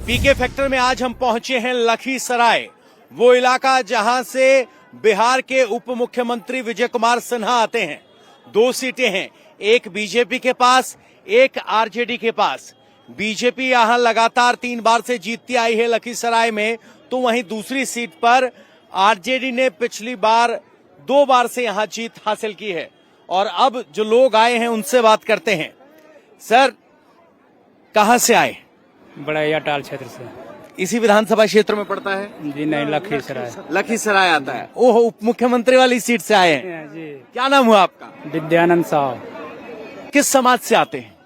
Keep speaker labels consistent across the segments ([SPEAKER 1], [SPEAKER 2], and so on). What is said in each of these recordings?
[SPEAKER 1] पीके factor में आज हम पहुंचे हैं लखीसराय, वो इलाका जहां से बिहार के उप मुख्यमंत्री विजय कुमार सिन्हा आते हैं। 2 सीटें हैं, एक बीजेपी के पास, एक आरजेडी के पास। बीजेपी यहां लगातार 3 बार से जीतती आई है लखीसराय में, तो वहीं दूसरी सीट पर आरजेडी ने पिछली बार 2 बार से यहां जीत हासिल की है। और अब जो लोग आए हैं उनसे बात करते हैं। सर, कहां से आए?
[SPEAKER 2] बड़ैया टाल क्षेत्र से।
[SPEAKER 1] इसी विधानसभा क्षेत्र में पड़ता है?
[SPEAKER 2] जी नहीं, लखीसराय।
[SPEAKER 1] लखीसराय आता है। ओहो, उप मुख्यमंत्री वाली सीट से आए हैं
[SPEAKER 2] जी।
[SPEAKER 1] क्या नाम हुआ आपका?
[SPEAKER 2] विद्यानंद साहब।
[SPEAKER 1] किस समाज से आते हैं?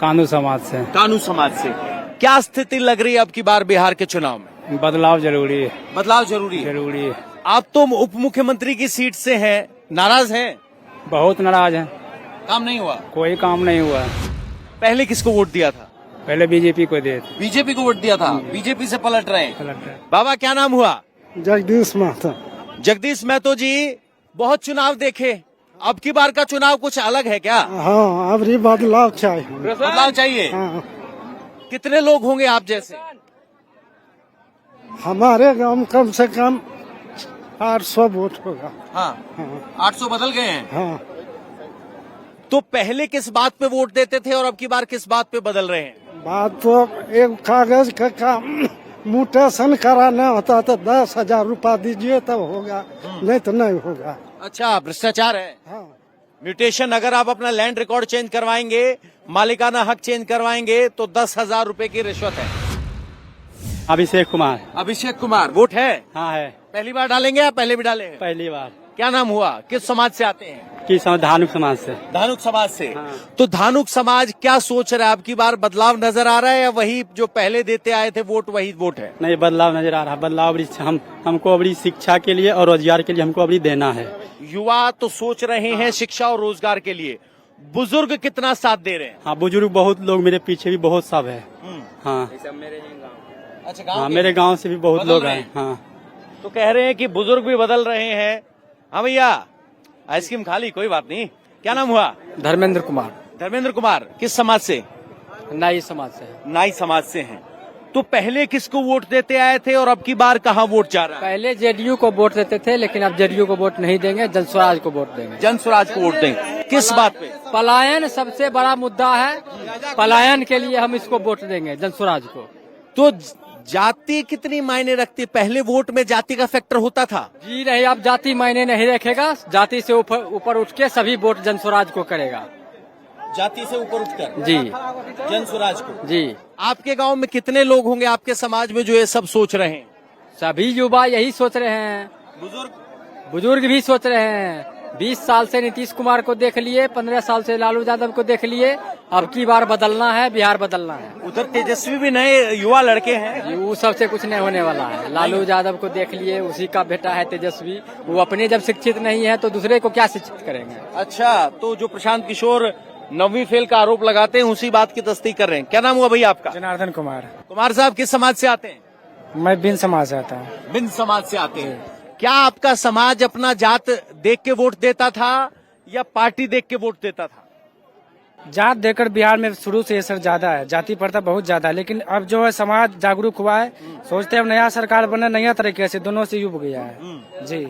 [SPEAKER 2] कानू समाज से।
[SPEAKER 1] कानू समाज से। क्या स्थिति लग रही है अब की बार बिहार के चुनाव में?
[SPEAKER 2] बदलाव जरूरी है।
[SPEAKER 1] बदलाव जरूरी है।
[SPEAKER 2] जरूरी है।
[SPEAKER 1] आप तो उप मुख्यमंत्री की सीट से हैं, नाराज हैं?
[SPEAKER 2] बहुत नाराज है।
[SPEAKER 1] काम नहीं हुआ?
[SPEAKER 2] कोई काम नहीं हुआ।
[SPEAKER 1] पहले किसको वोट दिया था?
[SPEAKER 2] पहले बीजेपी को दे।
[SPEAKER 1] बीजेपी को वोट दिया था, बीजेपी से पलट रहे हैं।
[SPEAKER 2] पलट रहे।
[SPEAKER 1] बाबा, क्या नाम हुआ?
[SPEAKER 3] जगदीश महतो।
[SPEAKER 1] जगदीश महतो जी, बहुत चुनाव देखे, अब की बार का चुनाव कुछ अलग है क्या?
[SPEAKER 3] हाँ, अब ये बदलाव चाहिए।
[SPEAKER 1] बदलाव चाहिए।
[SPEAKER 3] हाँ,
[SPEAKER 1] कितने लोग होंगे आप जैसे?
[SPEAKER 3] हमारे गांव में कम से कम 800 वोट होगा।
[SPEAKER 1] हाँ,
[SPEAKER 3] हाँ,
[SPEAKER 1] 800 बदल गए हैं।
[SPEAKER 3] हाँ।
[SPEAKER 1] तो पहले किस बात पे वोट देते थे और अब की बार किस बात पे बदल रहे हैं?
[SPEAKER 3] बात तो एक कागज का काम म्यूटेशन कराना होता तो 10,000 रुपया दीजिए तब होगा, नहीं तो नहीं होगा।
[SPEAKER 1] अच्छा, भ्रष्टाचार है।
[SPEAKER 3] हाँ,
[SPEAKER 1] म्यूटेशन, अगर आप अपना लैंड रिकॉर्ड चेंज करवाएंगे, मालिकाना हक चेंज करवाएंगे तो 10,000 रुपए की रिश्वत है।
[SPEAKER 2] अभिषेक कुमार।
[SPEAKER 1] अभिषेक कुमार, वोट है?
[SPEAKER 2] हाँ है।
[SPEAKER 1] पहली बार डालेंगे या पहले भी डाले हैं?
[SPEAKER 2] पहली बार।
[SPEAKER 1] क्या नाम हुआ? किस समाज से आते हैं?
[SPEAKER 2] किस धानुक समाज से।
[SPEAKER 1] धानुक समाज से।
[SPEAKER 2] हाँ।
[SPEAKER 1] तो धानुक समाज क्या सोच रहा है, अब की बार बदलाव नजर आ रहा है या वही जो पहले देते आए थे वोट वही वोट है?
[SPEAKER 2] नहीं, बदलाव नजर आ रहा है। बदलाव हमको अभी शिक्षा के लिए और रोजगार के लिए हमको अभी देना है।
[SPEAKER 1] युवा तो सोच रहे हैं शिक्षा और रोजगार के लिए, बुजुर्ग कितना साथ दे रहे हैं?
[SPEAKER 2] हाँ, बुजुर्ग बहुत लोग मेरे पीछे भी बहुत सब है। हाँ।
[SPEAKER 1] अच्छा,
[SPEAKER 2] हाँ, मेरे गांव से भी बहुत
[SPEAKER 1] बदल
[SPEAKER 2] लोग
[SPEAKER 1] रहे
[SPEAKER 2] आए।
[SPEAKER 1] हैं।
[SPEAKER 2] हाँ।
[SPEAKER 1] तो कह रहे हैं कि बुजुर्ग भी बदल रहे हैं। हाँ भैया, आइसक्रीम खा ली, कोई बात नहीं। क्या नाम हुआ?
[SPEAKER 2] धर्मेंद्र कुमार।
[SPEAKER 1] धर्मेंद्र कुमार, किस समाज से?
[SPEAKER 2] नाई समाज से।
[SPEAKER 1] नाई समाज से हैं। तो पहले किसको वोट देते आए थे और अब की बार कहाँ वोट जा रहा है?
[SPEAKER 2] पहले जेडीयू को वोट देते थे, लेकिन अब जेडीयू को वोट नहीं देंगे, जनस्वराज को वोट देंगे।
[SPEAKER 1] जनस्वराज को वोट देंगे। किस बात पे?
[SPEAKER 2] पलायन सबसे बड़ा मुद्दा है, पलायन के लिए हम इसको वोट देंगे, जनस्वराज को।
[SPEAKER 1] तो जाति कितनी मायने रखती? पहले वोट में जाति का फैक्टर होता था।
[SPEAKER 2] जी नहीं, अब जाति मायने नहीं रखेगा। जाति से ऊपर उठ के सभी वोट जनस्वराज को करेगा।
[SPEAKER 1] जाति से ऊपर उठकर?
[SPEAKER 2] जी।
[SPEAKER 1] जनस्वराज को।
[SPEAKER 2] जी।
[SPEAKER 1] आपके गांव में कितने लोग होंगे आपके समाज में जो ये सब सोच रहे हैं?
[SPEAKER 2] सभी युवा यही सोच रहे हैं, बुजुर्ग भी सोच रहे हैं। 20 साल से नीतीश कुमार को देख लिए, 15 साल से लालू यादव को देख लिए, अब की बार बदलना है, बिहार बदलना है।
[SPEAKER 1] उधर तेजस्वी भी नए युवा लड़के हैं।
[SPEAKER 2] वो सबसे कुछ नहीं होने वाला है। लालू यादव को देख लिए, उसी का बेटा है तेजस्वी। वो अपने जब शिक्षित नहीं है तो दूसरे को क्या शिक्षित करेंगे?
[SPEAKER 1] अच्छा, तो जो प्रशांत किशोर 9वीं फेल का आरोप लगाते हैं उसी बात की तस्दीक कर रहे हैं। क्या नाम हुआ भैया आपका?
[SPEAKER 2] जनार्दन कुमार।
[SPEAKER 1] कुमार साहब, किस समाज से आते हैं?
[SPEAKER 2] मैं बिन समाज से आता हूँ।
[SPEAKER 1] बिन समाज से आते हैं। क्या आपका समाज अपना जात देख के वोट देता था या पार्टी देख के वोट देता था?
[SPEAKER 4] जात देकर बिहार में शुरू से ये सर ज्यादा है, जाति प्रथा बहुत ज्यादा है। लेकिन अब जो है समाज जागरूक हुआ है, सोचते हैं अब नया सरकार बने, नया तरीके से दोनों से युग गया है। जी।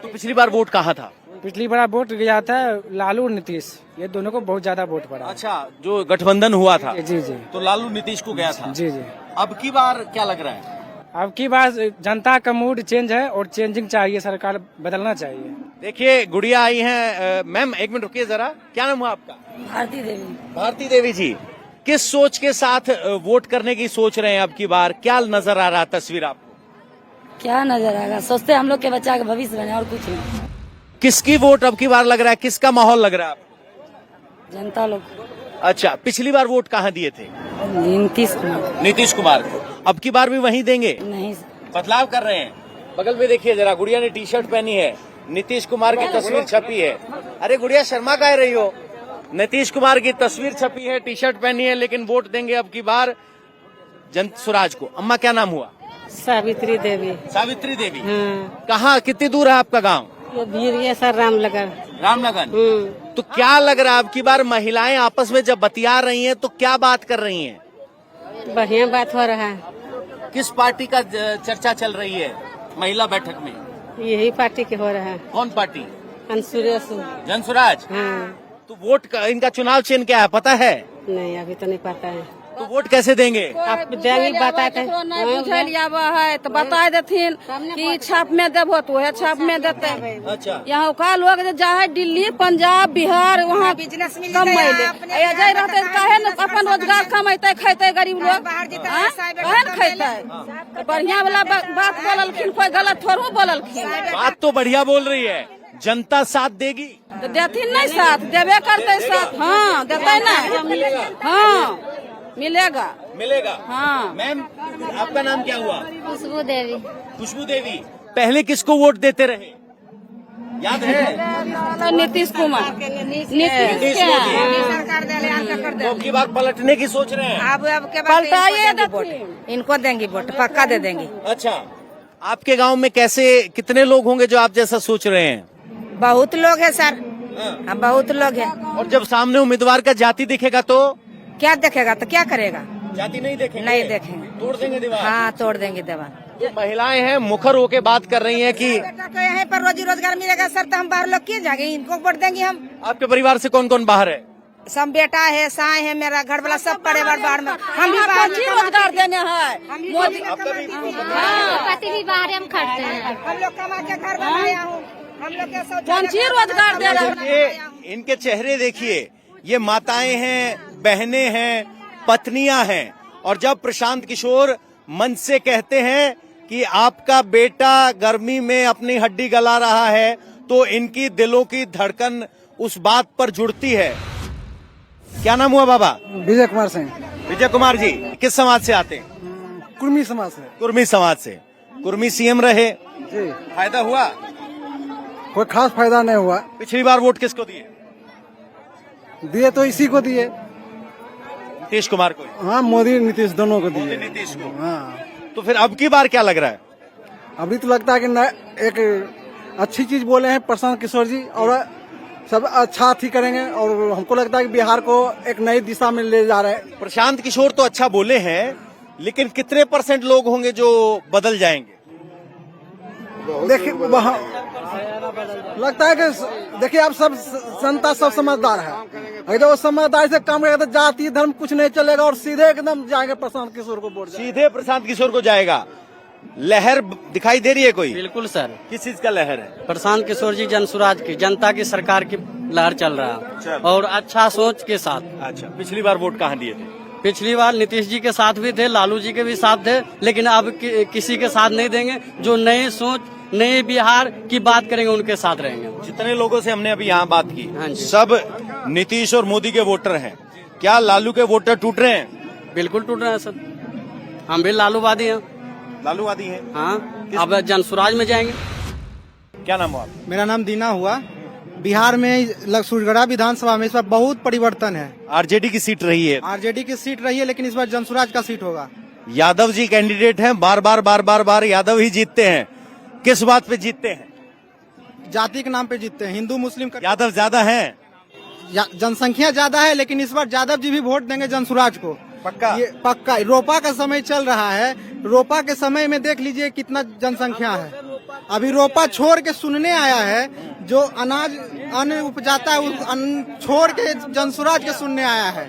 [SPEAKER 1] तो पिछली बार वोट कहाँ था?
[SPEAKER 4] पिछली बार वोट गया था लालू और नीतीश, ये दोनों को बहुत ज्यादा वोट पड़ा।
[SPEAKER 1] अच्छा, जो गठबंधन हुआ था।
[SPEAKER 4] जी जी
[SPEAKER 1] तो लालू नीतीश को गया था।
[SPEAKER 4] जी जी।
[SPEAKER 1] अब की बार क्या लग रहा है?
[SPEAKER 4] अब की बार जनता का मूड चेंज है और चेंजिंग चाहिए, सरकार बदलना चाहिए।
[SPEAKER 1] देखिए, गुड़िया आई हैं। मैम, एक मिनट रुकिए जरा। क्या नाम हुआ आपका?
[SPEAKER 5] भारती देवी।
[SPEAKER 1] भारती देवी जी, किस सोच के साथ वोट करने की सोच रहे हैं अब की बार? क्या नजर आ रहा है तस्वीर आपको?
[SPEAKER 5] क्या नजर आएगा, सोचते हैं हम लोग के बच्चा का भविष्य बने और कुछ नहीं।
[SPEAKER 1] किसकी वोट अब की बार लग रहा है? किसका माहौल लग रहा है आपको?
[SPEAKER 5] जनता लोग।
[SPEAKER 1] अच्छा, पिछली बार वोट कहाँ दिए थे?
[SPEAKER 5] नीतीश कुमार।
[SPEAKER 1] नीतीश कुमार को। अब की बार भी वहीं देंगे?
[SPEAKER 5] नहीं।
[SPEAKER 1] बदलाव कर रहे हैं। बगल में देखिए जरा, गुड़िया ने टी शर्ट पहनी है, नीतीश कुमार की तस्वीर छपी है। अरे गुड़िया, शर्मा काहे रही हो? नीतीश कुमार की तस्वीर छपी है, टी शर्ट पहनी है, लेकिन वोट देंगे अब की बार जनस्वराज को। अम्मा, क्या नाम हुआ?
[SPEAKER 5] सावित्री देवी।
[SPEAKER 1] सावित्री देवी। कहाँ, कितनी दूर है आपका गाँव?
[SPEAKER 5] ये सर रामनगर।
[SPEAKER 1] रामनगर। तो क्या लग रहा है अब की बार महिलाएं आपस में जब बतिया रही हैं तो क्या बात कर रही हैं?
[SPEAKER 5] बढ़िया बात हो रहा है।
[SPEAKER 1] किस पार्टी का चर्चा चल रही है महिला बैठक में?
[SPEAKER 6] यही पार्टी के हो रहा है।
[SPEAKER 1] कौन पार्टी?
[SPEAKER 6] सुरेश।
[SPEAKER 1] जनसुराज।
[SPEAKER 6] हाँ।
[SPEAKER 1] तो वोट का इनका चुनाव चिन्ह क्या है पता है?
[SPEAKER 6] नहीं, अभी तो नहीं पता है।
[SPEAKER 1] तो वोट कैसे देंगे?
[SPEAKER 6] आप देंगे बताते है तो बता देथिन कि छाप में देबो तो है छाप में देते।
[SPEAKER 1] अच्छा।
[SPEAKER 6] यहाँ का लोग जाए दिल्ली पंजाब बिहार वहाँ बिजनेस कमाए जाए रहते काहे न अपन रोजगार कमाते खेते गरीब लोग काहे न खेते। बढ़िया वाला बात बोललखिन, कोई गलत थोड़ो बोललखिन।
[SPEAKER 1] बात तो बढ़िया बोल रही है, जनता साथ देगी
[SPEAKER 6] तो देथिन नहीं साथ, देवे करते साथ। हाँ देते ना। हाँ मिलेगा।
[SPEAKER 1] मिलेगा।
[SPEAKER 6] हाँ।
[SPEAKER 1] मैम आपका नाम क्या हुआ?
[SPEAKER 5] खुशबू देवी।
[SPEAKER 1] खुशबू देवी। पहले किसको वोट देते रहे याद है?
[SPEAKER 6] तो नीतीश कुमार।
[SPEAKER 1] नीतीश मोदी। अब की बार पलटने की सोच रहे हैं?
[SPEAKER 6] अब पलटाइए वोट,
[SPEAKER 7] इनको देंगे वोट, पक्का दे देंगे।
[SPEAKER 1] अच्छा, आपके गांव में कैसे कितने लोग होंगे जो आप जैसा सोच रहे हैं?
[SPEAKER 7] बहुत लोग है सर। हाँ, बहुत लोग है।
[SPEAKER 1] और जब सामने उम्मीदवार का जाति दिखेगा तो
[SPEAKER 7] क्या देखेगा तो क्या करेगा?
[SPEAKER 1] जाति नहीं देखेंगे?
[SPEAKER 7] नहीं देखेंगे,
[SPEAKER 1] तोड़ देंगे दीवार।
[SPEAKER 7] हाँ तोड़ देंगे दीवार।
[SPEAKER 1] जो महिलाएं हैं मुखर होके बात कर रही हैं कि
[SPEAKER 7] यहाँ पर रोजी रोजगार मिलेगा सर तो हम बाहर लोग क्यों जाएंगे, इनको वोट देंगे हम।
[SPEAKER 1] आपके परिवार से कौन कौन बाहर है?
[SPEAKER 7] सब बेटा है, साय है, मेरा घर वाला सब परिवार बाहर में। हम भी बाहर
[SPEAKER 6] रोजगार देने हैं।
[SPEAKER 7] मोदी
[SPEAKER 5] पति भी बाहर हम खटते हैं।
[SPEAKER 7] हम लोग कमा के घर बनाया हूँ। हम लोग
[SPEAKER 6] पंची रोजगार दे रहे
[SPEAKER 1] ये इनके चेहरे देखिए, ये माताएं हैं, बहनें हैं, पत्नियां हैं। और जब प्रशांत किशोर मंच से कहते हैं कि आपका बेटा गर्मी में अपनी हड्डी गला रहा है तो इनकी दिलों की धड़कन उस बात पर जुड़ती है। क्या नाम हुआ बाबा?
[SPEAKER 3] विजय कुमार सिंह।
[SPEAKER 1] विजय कुमार जी किस समाज से आते हैं?
[SPEAKER 3] कुर्मी समाज से।
[SPEAKER 1] कुर्मी समाज से। कुर्मी सीएम रहे,
[SPEAKER 3] जी।
[SPEAKER 1] फायदा हुआ?
[SPEAKER 3] कोई खास फायदा नहीं हुआ।
[SPEAKER 1] पिछली बार वोट किसको दिए?
[SPEAKER 3] दिए तो इसी को दिए,
[SPEAKER 1] नीतीश कुमार को।
[SPEAKER 3] हाँ मोदी नीतीश दोनों को दिए।
[SPEAKER 1] नीतीश को।
[SPEAKER 3] हाँ
[SPEAKER 1] तो फिर अब की बार क्या लग रहा है?
[SPEAKER 3] अभी तो लगता है कि एक अच्छी चीज बोले हैं प्रशांत किशोर जी, और सब अच्छा थी करेंगे, और हमको लगता है कि बिहार को एक नई दिशा में ले जा रहे हैं।
[SPEAKER 1] प्रशांत किशोर तो अच्छा बोले हैं, लेकिन कितने % लोग होंगे जो बदल जाएंगे?
[SPEAKER 3] देखिए वहाँ लगता है कि देखिए अब सब जनता सब समझदार है, अगर वो समझदारी से काम करेगा तो जाति धर्म कुछ नहीं चलेगा और सीधे एकदम जाएंगे प्रशांत किशोर को वोट।
[SPEAKER 1] सीधे प्रशांत किशोर को जाएगा। लहर दिखाई दे रही है कोई?
[SPEAKER 2] बिल्कुल सर,
[SPEAKER 1] किस चीज का लहर है?
[SPEAKER 2] प्रशांत किशोर जी जनसुराज की, जनता की सरकार की लहर चल रहा है और अच्छा सोच के साथ।
[SPEAKER 1] अच्छा, पिछली बार वोट कहाँ दिए थे?
[SPEAKER 2] पिछली बार नीतीश जी के साथ भी थे, लालू जी के भी साथ थे, लेकिन अब किसी के साथ नहीं देंगे। जो नए सोच, नए बिहार की बात करेंगे उनके साथ रहेंगे।
[SPEAKER 1] जितने लोगों से हमने अभी यहाँ बात की,
[SPEAKER 2] हाँ जी।
[SPEAKER 1] सब नीतीश और मोदी के वोटर हैं। क्या लालू के वोटर टूट रहे हैं?
[SPEAKER 2] बिल्कुल टूट रहे हैं सर, हम भी लालूवादी हैं।
[SPEAKER 1] लालूवादी हैं?
[SPEAKER 2] हाँ, अब जनसुराज में जाएंगे।
[SPEAKER 1] क्या नाम हुआ?
[SPEAKER 8] मेरा नाम दीना हुआ। बिहार में सूरजगढ़ा विधानसभा में इस बार बहुत परिवर्तन है।
[SPEAKER 1] आरजेडी की सीट रही है।
[SPEAKER 8] आरजेडी की सीट रही है, लेकिन इस बार जनसुराज का सीट होगा।
[SPEAKER 1] यादव जी कैंडिडेट हैं, बार बार यादव ही जीतते हैं। किस बात पे जीतते हैं?
[SPEAKER 8] जाति के नाम पे जीतते हैं, हिंदू मुस्लिम का।
[SPEAKER 1] यादव ज्यादा हैं?
[SPEAKER 8] जनसंख्या ज्यादा है, लेकिन इस बार यादव जी भी वोट देंगे जनसुराज को।
[SPEAKER 1] पक्का?
[SPEAKER 8] ये पक्का। रोपा का समय चल रहा है, रोपा के समय में देख लीजिए कितना जनसंख्या है। अभी रोपा छोड़ के सुनने आया है, जो अनाज अन्न उपजाता है उस अन्न छोड़ के जनसुराज के सुनने आया है।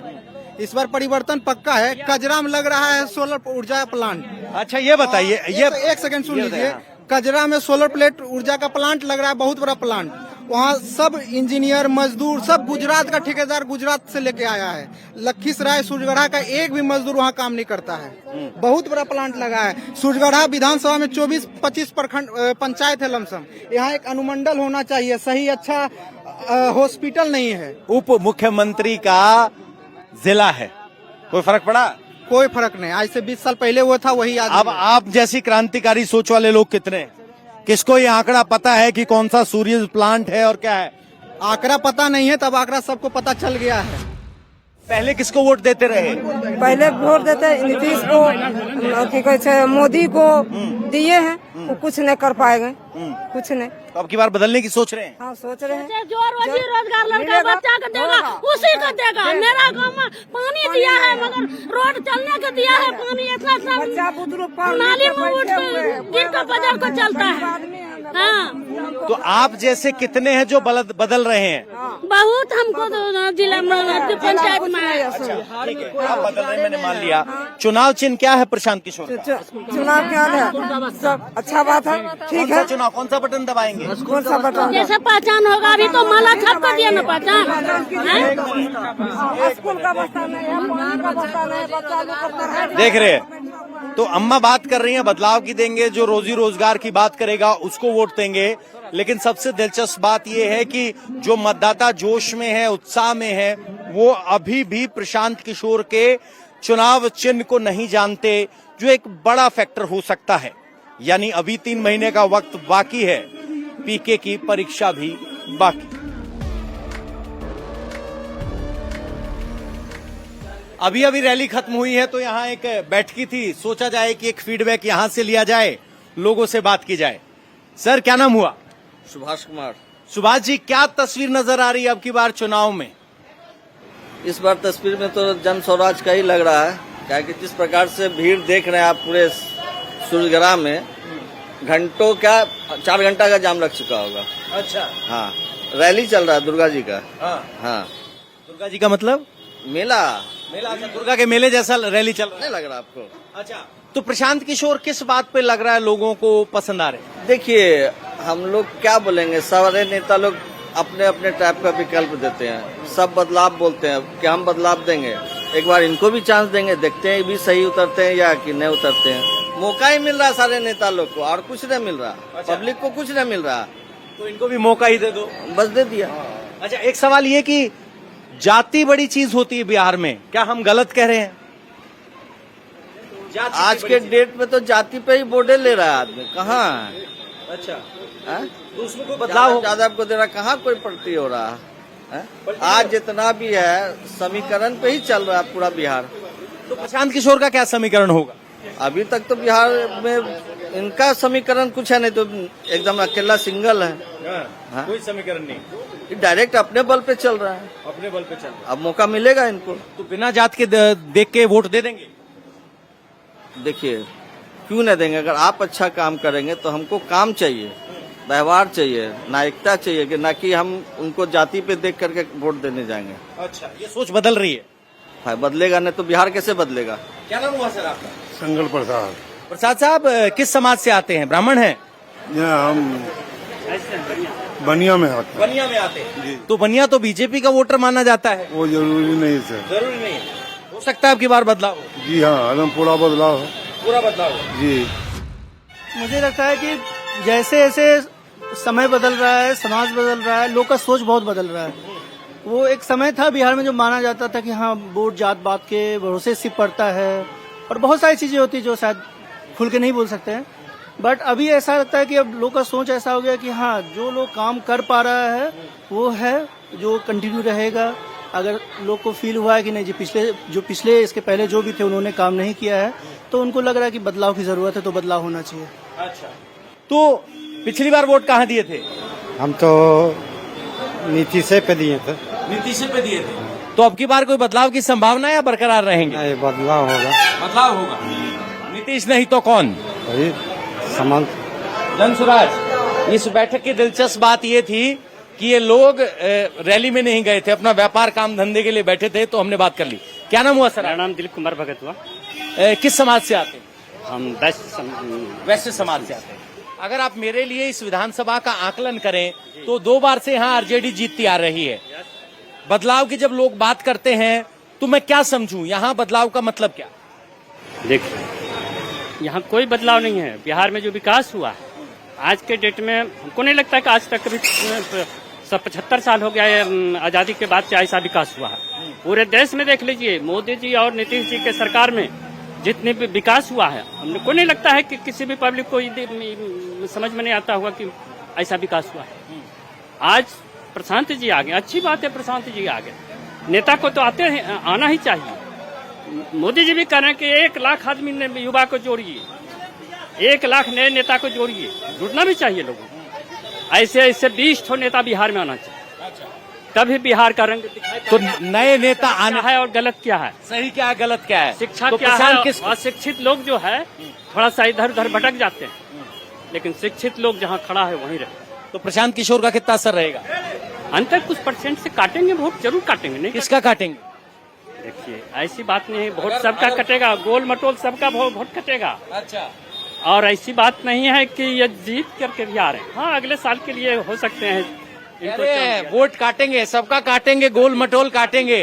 [SPEAKER 8] इस बार परिवर्तन पक्का है। कजरा में लग रहा है सोलर ऊर्जा प्लांट।
[SPEAKER 1] अच्छा, ये बताइए, ये
[SPEAKER 8] एक सेकंड सुन लीजिए। कजरा में सोलर प्लेट ऊर्जा का प्लांट लग रहा है, बहुत बड़ा प्लांट। वहाँ सब इंजीनियर मजदूर सब गुजरात का ठेकेदार गुजरात से लेके आया है। लखीसराय सूरजगढ़ा का एक भी मजदूर वहाँ काम नहीं करता है। बहुत बड़ा प्लांट लगा है। सूरजगढ़ा विधानसभा में 24-25 प्रखंड पंचायत है लमसम। यहाँ एक अनुमंडल होना चाहिए, सही अच्छा हॉस्पिटल नहीं है।
[SPEAKER 1] उप मुख्यमंत्री का जिला है, कोई फर्क पड़ा?
[SPEAKER 8] कोई फर्क नहीं। आज से 20 साल पहले वो था वही आज।
[SPEAKER 1] अब आप जैसी क्रांतिकारी सोच वाले लोग कितने हैं? किसको ये आंकड़ा पता है कि कौन सा सूर्य प्लांट है और क्या है?
[SPEAKER 8] आंकड़ा पता नहीं है, तब आंकड़ा सबको पता चल गया है।
[SPEAKER 1] पहले किसको वोट देते रहे?
[SPEAKER 7] पहले वोट देते नीतीश को, की कहै छै मोदी को दिए हैं, वो कुछ नहीं कर पाएंगे, कुछ नहीं।
[SPEAKER 1] तो अब की बार बदलने की सोच रहे हैं?
[SPEAKER 7] हाँ सोच रहे हैं।
[SPEAKER 6] जो रोजी रोजगार लड़का बच्चा को देगा उसी को देगा। मेरा गांव में पानी दिया है मगर रोड चलने को दिया है पानी इतना नाली में गिर कर बाजार को चलता है। हाँ
[SPEAKER 1] तो आप जैसे कितने हैं जो बदल रहे हैं?
[SPEAKER 6] बहुत हमको तो जिला में पंचायत में है।
[SPEAKER 1] ठीक है, आप बदल रहे, मैंने मान लिया। चुनाव चिन्ह क्या है प्रशांत किशोर का?
[SPEAKER 7] चुनाव क्या है, सब अच्छा बात है, ठीक है।
[SPEAKER 1] चुनाव कौन सा बटन दबाएंगे?
[SPEAKER 7] कौन सा बटन?
[SPEAKER 6] जैसे पहचान होगा, अभी तो माला छाप कर दिया ना पहचान।
[SPEAKER 7] स्कूल का बस्ता नहीं है, पानी का बस्ता नहीं है, बच्चा लोग करता है।
[SPEAKER 1] देख रहे हैं तो अम्मा बात कर रही हैं बदलाव की देंगे, जो रोजी रोजगार की बात करेगा उसको वोट देंगे। लेकिन सबसे दिलचस्प बात यह है कि जो मतदाता जोश में है, उत्साह में है, वो अभी भी प्रशांत किशोर के चुनाव चिन्ह को नहीं जानते, जो एक बड़ा फैक्टर हो सकता है। यानी अभी 3 महीने का वक्त बाकी है, पीके की परीक्षा भी बाकी। अभी अभी रैली खत्म हुई है तो यहाँ एक बैठकी थी, सोचा जाए कि एक फीडबैक यहाँ से लिया जाए, लोगों से बात की जाए। सर क्या नाम हुआ?
[SPEAKER 9] सुभाष कुमार।
[SPEAKER 1] सुभाष जी, क्या तस्वीर नजर आ रही है अब की बार चुनाव में?
[SPEAKER 9] इस बार तस्वीर में तो जन स्वराज का ही लग रहा है, क्या कि जिस प्रकार से भीड़ देख रहे हैं आप पूरे सूर्यग्राम में, घंटों क्या 4 घंटा का जाम लग चुका होगा।
[SPEAKER 1] अच्छा।
[SPEAKER 9] हाँ, रैली चल रहा है दुर्गा जी का। हाँ।
[SPEAKER 1] दुर्गा जी का मतलब?
[SPEAKER 9] मेला।
[SPEAKER 1] अच्छा, दुर्गा के मेले जैसा रैली चल रहा है।
[SPEAKER 9] नहीं लग रहा आपको?
[SPEAKER 1] अच्छा, तो प्रशांत किशोर किस बात पे लग रहा है लोगों को पसंद आ रहे?
[SPEAKER 9] देखिए, हम लोग क्या बोलेंगे, सारे नेता लोग अपने अपने टाइप का विकल्प देते हैं, सब बदलाव बोलते हैं कि हम बदलाव देंगे, एक बार इनको भी चांस देंगे, देखते हैं भी सही उतरते हैं या कि नहीं उतरते हैं। मौका ही मिल रहा है सारे नेता लोग को, और कुछ नहीं मिल रहा। अच्छा। पब्लिक को कुछ नहीं मिल रहा,
[SPEAKER 1] तो इनको भी मौका ही दे दो।
[SPEAKER 9] बस दे दिया।
[SPEAKER 1] अच्छा, एक सवाल ये कि जाति बड़ी चीज होती है बिहार में, क्या हम गलत कह रहे हैं?
[SPEAKER 9] आज के डेट में तो जाति पे ही वोटे ले रहा है आदमी, कहाँ है?
[SPEAKER 1] अच्छा,
[SPEAKER 9] तो
[SPEAKER 1] उसमें कोई बदलाव हो?
[SPEAKER 9] यादव को दे रहा, कहाँ कोई प्रगति हो रहा है? आज जितना भी है समीकरण पे ही चल रहा है पूरा बिहार।
[SPEAKER 1] तो प्रशांत किशोर का क्या समीकरण होगा?
[SPEAKER 9] अभी तक तो बिहार में इनका समीकरण कुछ है नहीं, तो एकदम अकेला सिंगल है। हाँ?
[SPEAKER 1] कोई समीकरण नहीं,
[SPEAKER 9] डायरेक्ट अपने बल पे चल रहा है।
[SPEAKER 1] अपने बल पे चल रहा है।
[SPEAKER 9] अब मौका मिलेगा इनको।
[SPEAKER 1] तो बिना जात के देख के वोट दे देंगे?
[SPEAKER 9] देखिए, क्यों नहीं देंगे? अगर आप अच्छा काम करेंगे तो हमको काम चाहिए, व्यवहार चाहिए, नायकता चाहिए, कि ना कि हम उनको जाति पे देख करके वोट देने जाएंगे।
[SPEAKER 1] अच्छा, ये सोच बदल रही है?
[SPEAKER 9] हाँ, बदलेगा नहीं तो बिहार कैसे बदलेगा?
[SPEAKER 1] क्या नाम हुआ सर आपका?
[SPEAKER 10] संगल प्रसाद।
[SPEAKER 1] प्रसाद साहब, किस समाज से आते हैं? ब्राह्मण हैं?
[SPEAKER 10] हम बनिया में आते हैं।
[SPEAKER 1] बनिया में आते हैं? तो बनिया तो बीजेपी का वोटर माना जाता है।
[SPEAKER 10] वो जरूरी नहीं सर।
[SPEAKER 1] जरूरी नहीं है, हो सकता है अब की बार बदलाव हो।
[SPEAKER 10] जी हाँ, एकदम पूरा बदलाव है।
[SPEAKER 1] पूरा बदलाव हो।
[SPEAKER 10] जी,
[SPEAKER 8] मुझे लगता है कि जैसे जैसे समय बदल रहा है, समाज बदल रहा है, लोग का सोच बहुत बदल रहा है। वो एक समय था बिहार में जो माना जाता था कि हाँ, वोट जात बात के भरोसे से पड़ता है, और बहुत सारी चीजें होती है जो शायद खुल के नहीं बोल सकते हैं। बट अभी ऐसा लगता है कि अब लोग का सोच ऐसा हो गया कि हाँ, जो लोग काम कर पा रहा है वो है जो कंटिन्यू रहेगा। अगर लोग को फील हुआ है कि नहीं जी पिछले इसके पहले जो भी थे उन्होंने काम नहीं किया है, तो उनको लग रहा है कि बदलाव की जरूरत है, तो बदलाव होना चाहिए।
[SPEAKER 1] अच्छा, तो पिछली बार वोट कहाँ दिए थे?
[SPEAKER 11] हम तो नीतीश पे दिए थे।
[SPEAKER 1] नीतीश पे दिए थे। तो अब की बार कोई बदलाव की संभावना या बरकरार रहेंगे?
[SPEAKER 11] नहीं, बदलाव होगा।
[SPEAKER 1] बदलाव होगा। नीतीश नहीं तो कौन?
[SPEAKER 11] वही सामंत।
[SPEAKER 1] जनसुराज। इस बैठक की दिलचस्प बात ये थी कि ये लोग रैली में नहीं गए थे, अपना व्यापार काम धंधे के लिए बैठे थे, तो हमने बात कर ली। क्या नाम हुआ सर?
[SPEAKER 12] मेरा नाम दिलीप कुमार भगत हुआ।
[SPEAKER 1] किस समाज से आते?
[SPEAKER 12] हम
[SPEAKER 1] वैश्य समाज से आते हैं। अगर आप मेरे लिए इस विधानसभा का आकलन करें तो 2 बार से यहाँ आरजेडी जीतती आ रही है। बदलाव की जब लोग बात करते हैं तो मैं क्या समझूं, यहाँ बदलाव का मतलब क्या?
[SPEAKER 12] देखिए, यहाँ कोई बदलाव नहीं है। बिहार में जो विकास हुआ है आज के डेट में, हमको नहीं लगता कि आज तक कभी 75 साल हो गया है आजादी के बाद से ऐसा विकास हुआ है। पूरे देश में देख लीजिए, मोदी जी और नीतीश जी के सरकार में जितने भी विकास हुआ है, हमको नहीं लगता है कि किसी भी पब्लिक को समझ में नहीं आता होगा कि ऐसा विकास हुआ है। आज प्रशांत जी आ गए, अच्छी बात है, प्रशांत जी आ गए, नेता को तो आना ही चाहिए। मोदी जी भी कह रहे हैं कि 1 लाख आदमी ने युवा को जोड़िए, 1 लाख नए नेता को जोड़िए, जुड़ना भी चाहिए लोगों को। ऐसे ऐसे 20 ठो नेता बिहार में आना चाहिए, तभी बिहार का रंग दिखाई।
[SPEAKER 1] तो नए नेता आना
[SPEAKER 12] है और गलत क्या है,
[SPEAKER 1] सही क्या है, गलत क्या है,
[SPEAKER 12] शिक्षा
[SPEAKER 1] तो
[SPEAKER 12] क्या है।
[SPEAKER 1] प्रशांत किस
[SPEAKER 12] अशिक्षित लोग जो है थोड़ा सा इधर उधर भटक जाते हैं, लेकिन शिक्षित लोग जहाँ खड़ा है वहीं रहे।
[SPEAKER 1] तो प्रशांत किशोर का कितना असर रहेगा?
[SPEAKER 12] अंतर कुछ परसेंट से काटेंगे, वोट जरूर काटेंगे। नहीं
[SPEAKER 1] किसका काटेंगे?
[SPEAKER 12] देखिए ऐसी बात नहीं है, वोट सबका कटेगा, गोल मटोल सबका वोट कटेगा।
[SPEAKER 1] अच्छा,
[SPEAKER 12] और ऐसी बात नहीं है कि ये जीत करके भी आ रहे हैं। हाँ, अगले साल के लिए हो सकते हैं
[SPEAKER 1] अरे वोट काटेंगे, सबका काटेंगे, गोल मटोल काटेंगे,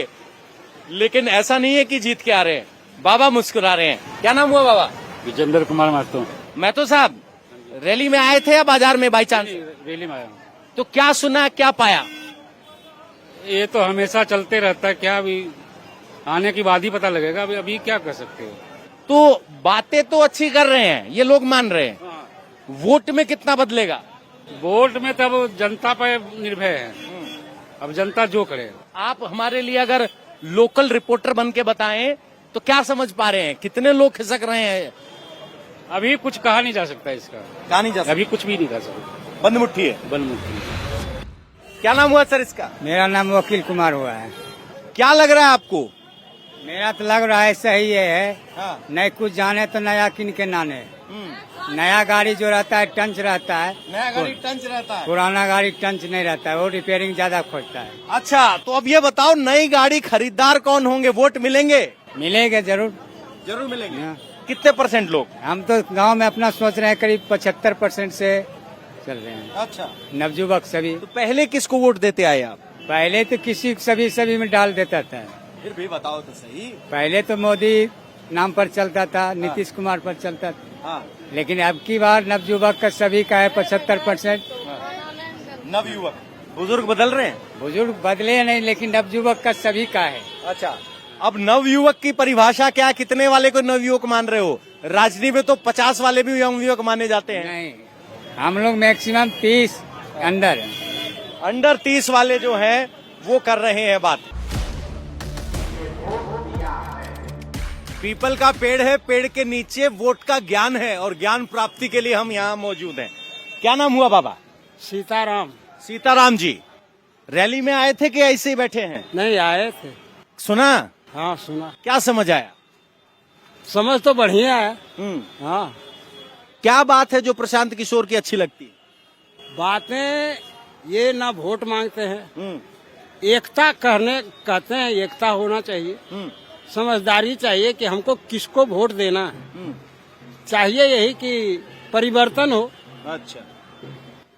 [SPEAKER 1] लेकिन ऐसा नहीं है कि जीत के आ रहे हैं। बाबा मुस्कुरा रहे हैं। क्या नाम हुआ बाबा?
[SPEAKER 11] विजेंद्र कुमार महतो।
[SPEAKER 1] महतो साहब, रैली में आए थे या बाजार में बाई चांस?
[SPEAKER 11] रैली में आया।
[SPEAKER 1] तो क्या सुना, क्या पाया?
[SPEAKER 11] ये तो हमेशा चलते रहता है, क्या अभी आने के बाद ही पता लगेगा। अभी क्या कर सकते हो।
[SPEAKER 1] तो बातें तो अच्छी कर रहे हैं, ये लोग मान रहे हैं, वोट में कितना बदलेगा?
[SPEAKER 11] वोट में तब जनता पर निर्भर है, अब जनता जो करे।
[SPEAKER 1] आप हमारे लिए अगर लोकल रिपोर्टर बन के बताएं तो क्या समझ पा रहे हैं, कितने लोग खिसक रहे हैं?
[SPEAKER 11] अभी कुछ कहा नहीं जा सकता इसका,
[SPEAKER 1] कहा नहीं जा सकता,
[SPEAKER 11] अभी कुछ भी नहीं कर सकता,
[SPEAKER 1] बंद मुट्ठी है।
[SPEAKER 11] बंद मुट्ठी।
[SPEAKER 1] क्या नाम हुआ सर इसका?
[SPEAKER 2] मेरा नाम वकील कुमार हुआ है।
[SPEAKER 1] क्या लग रहा है आपको?
[SPEAKER 2] मेरा तो लग रहा है सही है।
[SPEAKER 1] हाँ।
[SPEAKER 2] नहीं कुछ जाने तो नया किन के नाने। नया गाड़ी जो रहता है टंच रहता है,
[SPEAKER 1] नया गाड़ी टंच रहता है,
[SPEAKER 2] पुराना गाड़ी टंच नहीं रहता है, वो रिपेयरिंग ज्यादा खोजता है।
[SPEAKER 1] अच्छा, तो अब ये बताओ, नई गाड़ी खरीदार कौन होंगे? वोट मिलेंगे?
[SPEAKER 2] मिलेंगे जरूर,
[SPEAKER 1] जरूर मिलेंगे।
[SPEAKER 2] हाँ।
[SPEAKER 1] कितने % लोग?
[SPEAKER 2] हम तो गांव में अपना सोच रहे हैं करीब 75% से चल रहे हैं।
[SPEAKER 1] अच्छा,
[SPEAKER 2] नवयुवक सभी।
[SPEAKER 1] तो पहले किसको वोट देते आए आप?
[SPEAKER 2] पहले तो किसी सभी में डाल देता था।
[SPEAKER 1] फिर भी बताओ तो सही।
[SPEAKER 2] पहले तो मोदी नाम पर चलता था, नीतीश कुमार पर चलता था,
[SPEAKER 1] हाँ।
[SPEAKER 2] लेकिन अब की बार नवयुवक का सभी का है 75%।
[SPEAKER 1] नवयुवक, बुजुर्ग बदल रहे हैं?
[SPEAKER 2] बुजुर्ग बदले नहीं, लेकिन नवयुवक का सभी का है।
[SPEAKER 1] अच्छा, अब नवयुवक की परिभाषा क्या, कितने वाले को नवयुवक मान रहे हो? राजनीति में तो 50 वाले भी नवयुवक माने जाते हैं।
[SPEAKER 2] नहीं, हम लोग मैक्सिमम 30 अंडर
[SPEAKER 1] 30 वाले जो हैं वो कर रहे हैं बात। पीपल का पेड़ है, पेड़ के नीचे वोट का ज्ञान है, और ज्ञान प्राप्ति के लिए हम यहाँ मौजूद हैं। क्या नाम हुआ बाबा?
[SPEAKER 2] सीताराम।
[SPEAKER 1] सीताराम जी, रैली में आए थे कि ऐसे ही बैठे हैं?
[SPEAKER 2] नहीं आए थे।
[SPEAKER 1] सुना?
[SPEAKER 2] हाँ सुना।
[SPEAKER 1] क्या समझ आया?
[SPEAKER 2] समझ तो बढ़िया है। हाँ।
[SPEAKER 3] क्या बात है जो प्रशांत किशोर की अच्छी लगती?
[SPEAKER 2] बातें ये ना वोट मांगते हैं, एकता कहते हैं, एकता होना चाहिए, समझदारी चाहिए कि हमको किसको वोट देना है, चाहिए यही कि परिवर्तन हो।
[SPEAKER 1] अच्छा,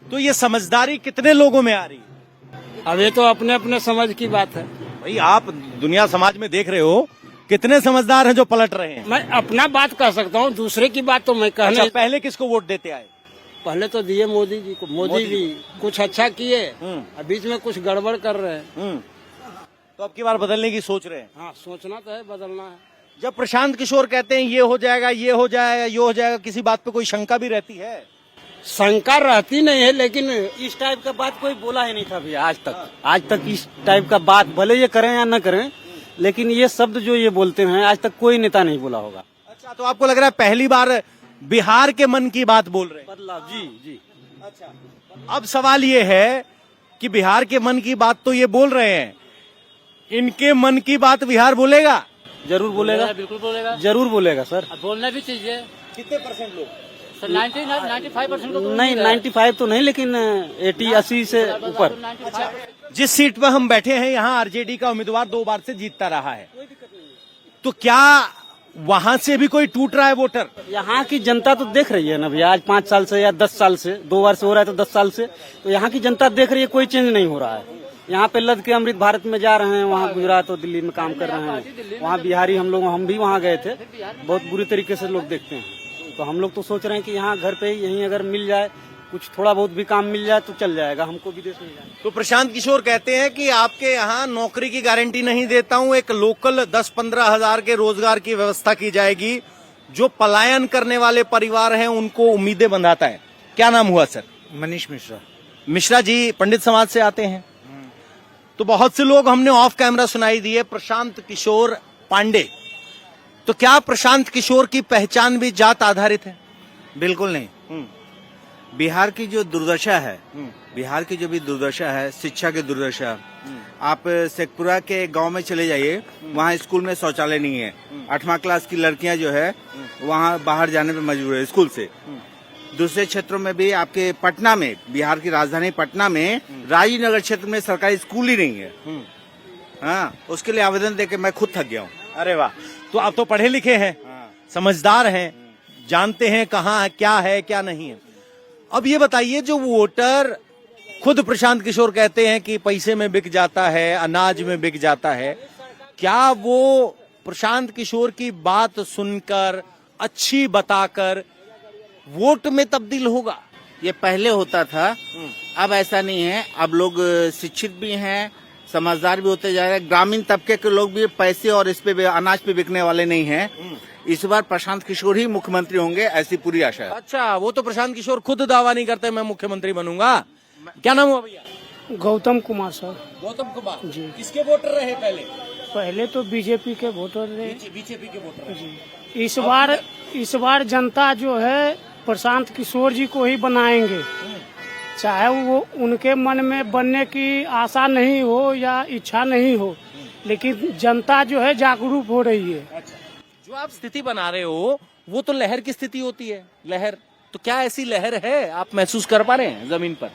[SPEAKER 1] तो ये समझदारी कितने लोगों में आ रही है?
[SPEAKER 2] अब ये तो अपने अपने समझ की बात है।
[SPEAKER 1] भाई आप दुनिया समाज में देख रहे हो, कितने समझदार हैं जो पलट रहे हैं।
[SPEAKER 2] मैं अपना बात कह सकता हूँ, दूसरे की बात तो मैं कह नहीं।
[SPEAKER 1] पहले किसको वोट देते आए?
[SPEAKER 2] पहले तो दिए मोदी जी को। मोदी जी कुछ अच्छा किए, बीच में कुछ गड़बड़ कर रहे हैं,
[SPEAKER 1] तो अब की बार बदलने की सोच रहे हैं।
[SPEAKER 2] हाँ, सोचना तो है, बदलना है।
[SPEAKER 1] जब प्रशांत किशोर कहते हैं ये हो जाएगा, ये हो जाएगा, ये हो जाएगा, किसी बात पे कोई शंका भी रहती है?
[SPEAKER 2] शंका रहती नहीं है, लेकिन
[SPEAKER 13] इस टाइप का बात कोई बोला ही नहीं था भैया आज तक इस टाइप का बात भले ये करें या न करें, लेकिन ये शब्द जो ये बोलते हैं आज तक कोई नेता नहीं बोला होगा।
[SPEAKER 1] अच्छा, तो आपको लग रहा है पहली बार बिहार के मन की बात बोल रहे हैं?
[SPEAKER 13] बदलाव, जी।
[SPEAKER 1] अच्छा, अब सवाल ये है कि बिहार के मन की बात तो ये बोल रहे हैं, इनके मन की बात बिहार बोलेगा?
[SPEAKER 13] जरूर बोलेगा,
[SPEAKER 2] बिल्कुल बोलेगा,
[SPEAKER 13] जरूर बोलेगा सर।
[SPEAKER 2] बोलना भी चाहिए।
[SPEAKER 1] कितने % लोग?
[SPEAKER 2] सर 95% लोग।
[SPEAKER 13] नहीं 95 तो नहीं, लेकिन 80 से ऊपर।
[SPEAKER 1] जिस सीट पर हम बैठे हैं यहाँ आरजेडी का उम्मीदवार 2 बार से जीतता रहा है, तो क्या वहाँ से भी कोई टूट रहा है वोटर?
[SPEAKER 13] यहाँ की जनता तो देख रही है ना भैया, आज 5 साल से या 10 साल से, 2 बार से हो रहा है तो 10 साल से, तो यहाँ की जनता देख रही है, कोई चेंज नहीं हो रहा है। यहाँ पे लद के अमृत भारत में जा रहे हैं, वहाँ गुजरात और दिल्ली में काम कर रहे हैं, वहाँ बिहारी हम भी वहाँ गए थे, बहुत बुरी तरीके से लोग देखते हैं। तो हम लोग तो सोच रहे हैं कि यहाँ घर पे ही यहीं अगर मिल जाए, कुछ थोड़ा बहुत भी काम मिल जाए तो चल जाएगा, हमको विदेश में जाए।
[SPEAKER 1] तो प्रशांत किशोर कहते हैं कि आपके यहाँ नौकरी की गारंटी नहीं देता हूँ, एक लोकल 10-15 हजार के रोजगार की व्यवस्था की जाएगी, जो पलायन करने वाले परिवार हैं उनको उम्मीदें बंधाता है। क्या नाम हुआ सर?
[SPEAKER 11] मनीष मिश्रा।
[SPEAKER 1] मिश्रा जी पंडित समाज से आते हैं, तो बहुत से लोग हमने ऑफ कैमरा सुनाई दिए प्रशांत किशोर पांडे। तो क्या प्रशांत किशोर की पहचान भी जात आधारित है?
[SPEAKER 14] बिल्कुल नहीं। बिहार की जो दुर्दशा है, बिहार की जो भी दुर्दशा है, शिक्षा की दुर्दशा, आप शेखपुरा के गांव में चले जाइए, वहाँ स्कूल में शौचालय नहीं है। 8वां क्लास की लड़कियां जो है वहाँ बाहर जाने में मजबूर है स्कूल से। दूसरे क्षेत्रों में भी आपके पटना में, बिहार की राजधानी पटना में राजीव नगर क्षेत्र में सरकारी स्कूल ही नहीं है। हाँ, उसके लिए आवेदन देके मैं खुद थक गया हूँ।
[SPEAKER 1] अरे वाह, तो आप तो पढ़े लिखे हैं, समझदार हैं, जानते हैं कहाँ क्या है क्या नहीं है। अब ये बताइए, जो वोटर खुद प्रशांत किशोर कहते हैं कि पैसे में बिक जाता है, अनाज में बिक जाता है, क्या वो प्रशांत किशोर की बात सुनकर, अच्छी बताकर वोट में तब्दील होगा?
[SPEAKER 14] ये पहले होता था, अब ऐसा नहीं है। अब लोग शिक्षित भी हैं, समझदार भी होते जा रहे हैं। ग्रामीण तबके के लोग भी पैसे और इस पे अनाज पे बिकने वाले नहीं हैं। इस बार प्रशांत किशोर ही मुख्यमंत्री होंगे, ऐसी पूरी आशा है।
[SPEAKER 1] अच्छा, वो तो प्रशांत किशोर खुद दावा नहीं करते मैं मुख्यमंत्री बनूंगा। क्या नाम हुआ भैया?
[SPEAKER 4] गौतम कुमार सर।
[SPEAKER 1] गौतम कुमार जी। किसके वोटर रहे पहले?
[SPEAKER 4] पहले तो बीजेपी के वोटर रहे।
[SPEAKER 1] बीजेपी के वोटर रहे।
[SPEAKER 4] इस बार जनता जो है प्रशांत किशोर जी को ही बनाएंगे, चाहे वो उनके मन में बनने की आशा नहीं हो या इच्छा नहीं हो, लेकिन जनता जो है जागरूक हो रही है।
[SPEAKER 1] अच्छा, जो आप स्थिति बना रहे हो वो तो लहर की स्थिति होती है। लहर तो क्या ऐसी लहर है, आप महसूस कर पा रहे हैं जमीन पर?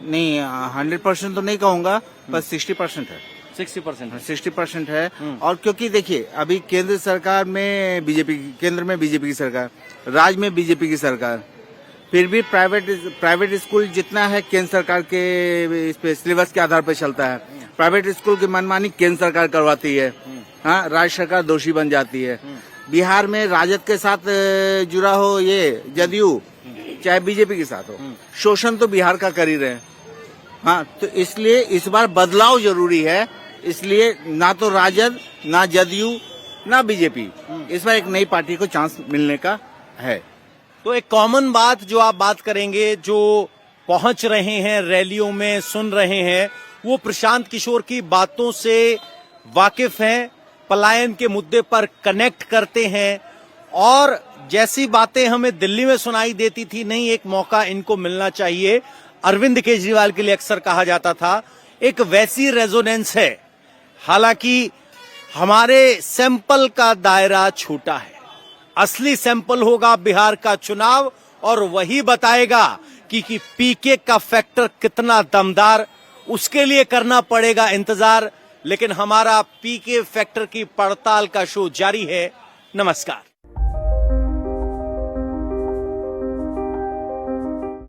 [SPEAKER 14] नहीं, 100% तो नहीं कहूँगा, पर 60% है।
[SPEAKER 1] 60%
[SPEAKER 14] है। और क्योंकि देखिए, अभी केंद्र सरकार में बीजेपी, केंद्र में बीजेपी की सरकार, राज्य में बीजेपी की सरकार, फिर भी प्राइवेट स्कूल जितना है केंद्र सरकार के इस पे सिलेबस के आधार पर चलता है। प्राइवेट स्कूल की मनमानी केंद्र सरकार करवाती है। हाँ, राज्य सरकार दोषी बन जाती है। बिहार में राजद के साथ जुड़ा हो ये जदयू, चाहे बीजेपी के साथ हो, शोषण तो बिहार का कर ही रहे हैं। हाँ, तो इसलिए इस बार बदलाव जरूरी है। इसलिए ना तो राजद, ना जदयू, ना बीजेपी, इस बार एक नई पार्टी को चांस मिलने का है।
[SPEAKER 1] तो एक कॉमन बात जो आप बात करेंगे, जो पहुंच रहे हैं रैलियों में, सुन रहे हैं, वो प्रशांत किशोर की बातों से वाकिफ हैं, पलायन के मुद्दे पर कनेक्ट करते हैं, और जैसी बातें हमें दिल्ली में सुनाई देती थी, नहीं एक मौका इनको मिलना चाहिए, अरविंद केजरीवाल के लिए अक्सर कहा जाता था, एक वैसी रेजोनेंस है। हालांकि हमारे सैंपल का दायरा छोटा है, असली सैंपल होगा बिहार का चुनाव, और वही बताएगा कि पीके का फैक्टर कितना दमदार, उसके लिए करना पड़ेगा इंतजार। लेकिन हमारा पीके फैक्टर की पड़ताल का शो जारी है। नमस्कार।